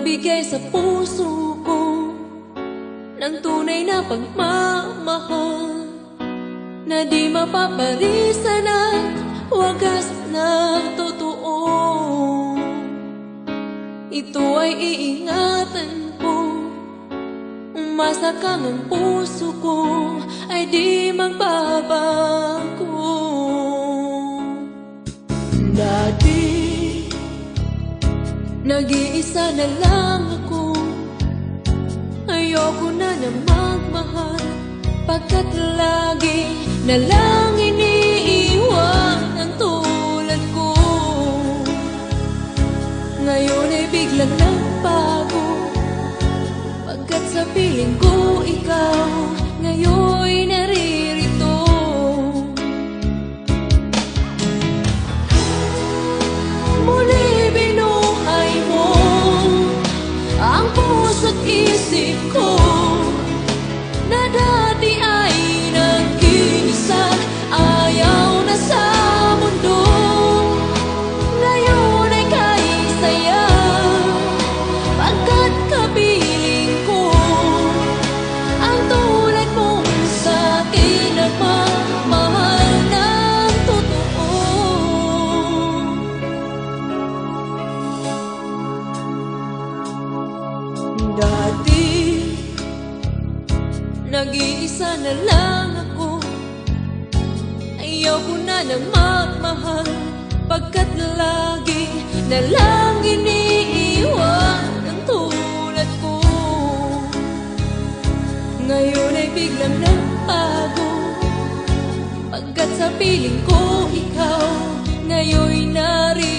nagbigay sa puso ko ng tunay na pagmamahal na di mapaparisan at wagas na totoo. Ito ay iingatan ko, umasa kang ang puso ko ay di magbabago. Dati nag-iisa na lang ako, ayoko na na magmahal, pagkat lagi na lang iniiwan ang tulad ko. Ngayon ay biglang nagbago, pagkat sa piling ko ikaw ngayon'y naririto. Muli binuhay mo ang puso't isip ko na dati ay nag-iisa, ayaw na sa mundo. Ngayon ay kay saya, pagkat kapiling ko ang tulad mong sa'kin nagmamahal ng totoo. Dati nag-iisa na lang ako, ayaw ko na nang magmahal, pagkat lagi na lang iniiwan ang tulad ko. Ngayon ay biglang nagbago, pagkat sa piling ko ikaw ngayon'y narito.